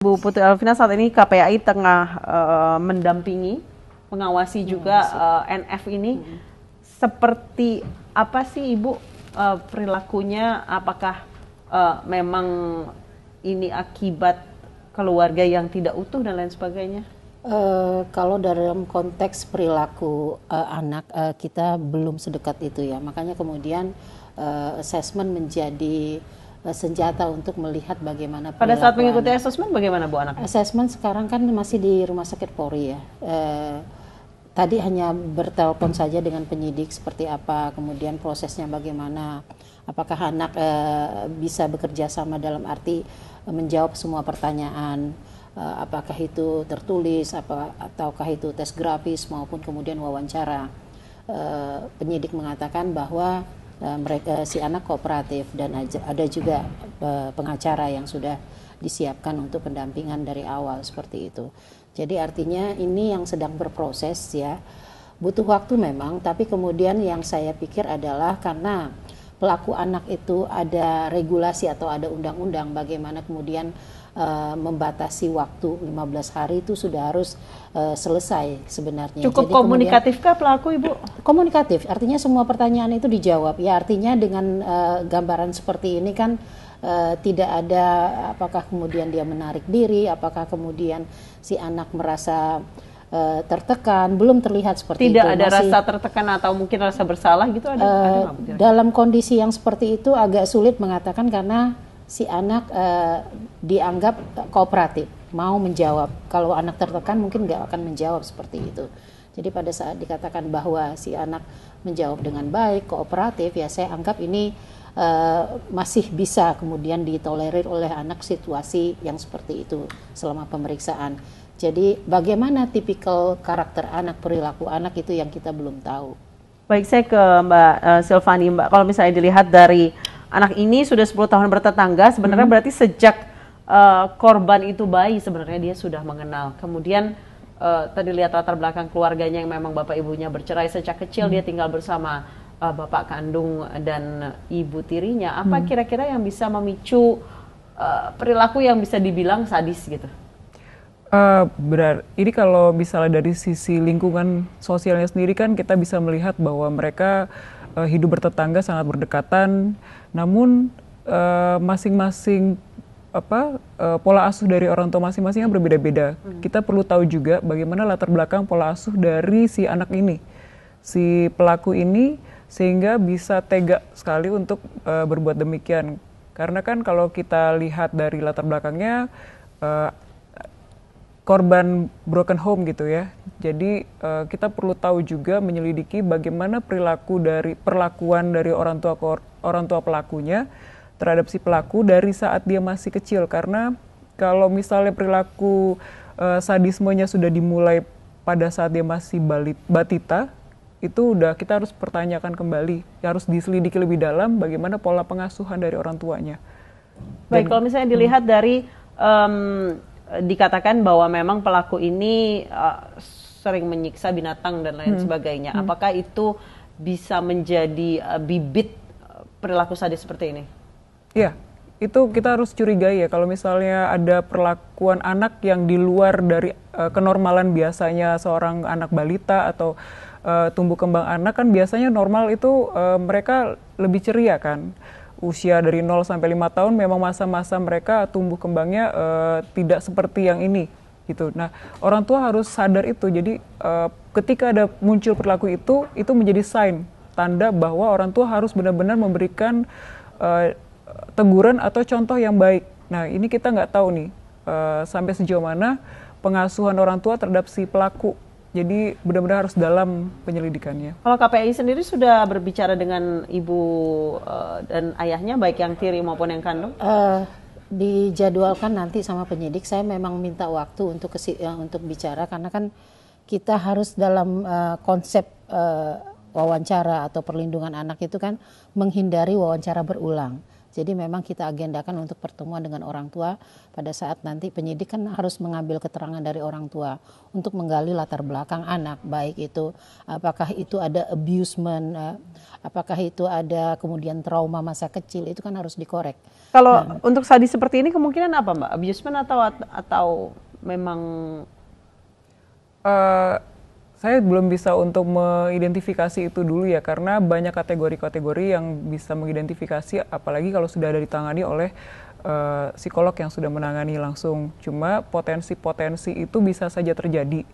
Bu Putri Alvina, saat ini KPAI tengah mendampingi, mengawasi juga NF ini. Seperti apa sih Ibu perilakunya? Apakah memang ini akibat keluarga yang tidak utuh dan lain sebagainya? Kalau dalam konteks perilaku anak, kita belum sedekat itu ya. Makanya kemudian assessment menjadi senjata untuk melihat bagaimana Pada saat perilaku mengikuti anak. asesmen bagaimana Bu anak? Assessment sekarang kan masih di Rumah Sakit Polri ya. Tadi hanya bertelepon saja dengan penyidik seperti apa, kemudian prosesnya bagaimana, apakah anak bisa bekerja sama dalam arti menjawab semua pertanyaan, apakah itu tertulis, ataukah itu tes grafis maupun kemudian wawancara. Penyidik mengatakan bahwa si anak kooperatif dan ada juga pengacara yang sudah disiapkan untuk pendampingan dari awal seperti itu. Jadi artinya ini yang sedang berproses ya, butuh waktu memang, tapi kemudian yang saya pikir adalah karena pelaku anak itu ada regulasi atau ada undang-undang bagaimana kemudian membatasi waktu 15 hari itu sudah harus selesai sebenarnya. Cukup Jadi komunikatifkah pelaku Ibu? Komunikatif, artinya semua pertanyaan itu dijawab. Ya artinya dengan gambaran seperti ini kan tidak ada apakah kemudian dia menarik diri, apakah kemudian si anak merasa tertekan, belum terlihat seperti itu. Tidak ada rasa tertekan atau mungkin rasa bersalah gitu ada dalam kondisi yang seperti itu agak sulit mengatakan karena si anak dianggap kooperatif, mau menjawab. Kalau anak tertekan mungkin nggak akan menjawab seperti itu. Jadi pada saat dikatakan bahwa si anak menjawab dengan baik, kooperatif, ya saya anggap ini masih bisa kemudian ditolerir oleh anak situasi yang seperti itu selama pemeriksaan. Jadi bagaimana tipikal karakter anak, perilaku anak itu yang kita belum tahu. Baik, saya ke Mbak Silvani. Mbak, kalau misalnya dilihat dari anak ini sudah 10 tahun bertetangga, sebenarnya berarti sejak korban itu bayi sebenarnya dia sudah mengenal. Kemudian tadi lihat latar belakang keluarganya yang memang bapak ibunya bercerai sejak kecil, dia tinggal bersama bapak kandung dan ibu tirinya. Apa kira-kira yang bisa memicu perilaku yang bisa dibilang sadis gitu? Ini kalau misalnya dari sisi lingkungan sosialnya sendiri kan kita bisa melihat bahwa mereka hidup bertetangga sangat berdekatan, namun masing-masing pola asuh dari orang tua masing-masing yang berbeda-beda. Kita perlu tahu juga bagaimana latar belakang pola asuh dari si anak ini, si pelaku ini, sehingga bisa tega sekali untuk berbuat demikian. Karena kan kalau kita lihat dari latar belakangnya, korban broken home gitu ya. Jadi kita perlu tahu juga menyelidiki bagaimana perlakuan dari orang tua pelakunya terhadap si pelaku dari saat dia masih kecil. Karena kalau misalnya perilaku sadismenya sudah dimulai pada saat dia masih batita, itu udah kita harus pertanyakan kembali, harus diselidiki lebih dalam bagaimana pola pengasuhan dari orang tuanya. Baik, kalau misalnya dilihat dari dikatakan bahwa memang pelaku ini sering menyiksa binatang dan lain sebagainya. Apakah itu bisa menjadi bibit perilaku sadis seperti ini? Iya, itu kita harus curigai ya kalau misalnya ada perlakuan anak yang di luar dari kenormalan biasanya seorang anak balita atau tumbuh kembang anak kan biasanya normal itu mereka lebih ceria kan. Usia dari 0 sampai 5 tahun memang masa-masa mereka tumbuh kembangnya tidak seperti yang ini gitu. Nah, orang tua harus sadar itu. Jadi ketika ada muncul perilaku itu menjadi sign, tanda bahwa orang tua harus benar-benar memberikan teguran atau contoh yang baik. Nah, ini kita nggak tahu nih sampai sejauh mana pengasuhan orang tua terhadap si pelaku. Jadi benar-benar harus dalam penyelidikannya. Kalau KPAI sendiri sudah berbicara dengan ibu dan ayahnya, baik yang tiri maupun yang kandung? Dijadwalkan nanti sama penyidik. Saya memang minta waktu untuk bicara karena kan kita harus dalam konsep wawancara atau perlindungan anak itu kan menghindari wawancara berulang. Jadi memang kita agendakan untuk pertemuan dengan orang tua pada saat nanti penyidik kan harus mengambil keterangan dari orang tua untuk menggali latar belakang anak, baik itu apakah itu ada abusement, apakah itu ada kemudian trauma masa kecil, itu kan harus dikorek. Kalau untuk sadis seperti ini kemungkinan apa Mbak? Abusement atau memang Saya belum bisa untuk mengidentifikasi itu dulu ya, karena banyak kategori-kategori yang bisa mengidentifikasi, apalagi kalau sudah ada ditangani oleh psikolog yang sudah menangani langsung. Cuma potensi-potensi itu bisa saja terjadi.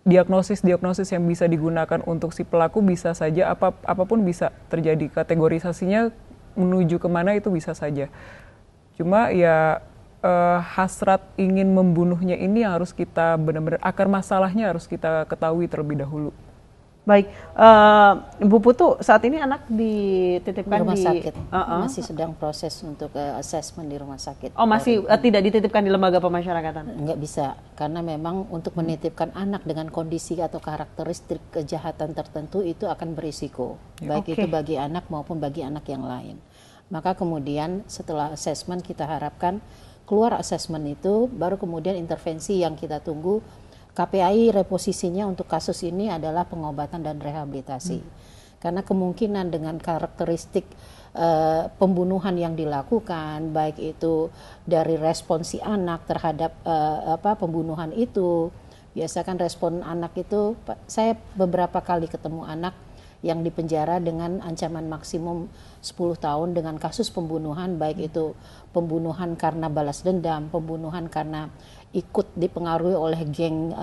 Diagnosis yang bisa digunakan untuk si pelaku bisa saja, apapun bisa terjadi. Kategorisasinya menuju kemana itu bisa saja. Cuma ya hasrat ingin membunuhnya ini yang harus kita benar-benar, akar masalahnya harus kita ketahui terlebih dahulu. Baik, Bu Putu, saat ini anak dititipkan Di rumah sakit, masih masih sedang proses untuk assessment di rumah sakit. Oh masih tidak dititipkan di lembaga pemasyarakatan? Nggak bisa, karena memang untuk menitipkan anak dengan kondisi atau karakteristik kejahatan tertentu itu akan berisiko, baik itu bagi anak maupun bagi anak yang lain. Maka kemudian setelah assessment kita harapkan keluar assessment itu, baru kemudian intervensi yang kita tunggu. KPAI reposisinya untuk kasus ini adalah pengobatan dan rehabilitasi. Karena kemungkinan dengan karakteristik pembunuhan yang dilakukan, baik itu dari respon si anak terhadap pembunuhan itu, biasa kan respon anak itu, saya beberapa kali ketemu anak yang dipenjara dengan ancaman maksimum 10 tahun dengan kasus pembunuhan, baik itu pembunuhan karena balas dendam, pembunuhan karena ikut dipengaruhi oleh geng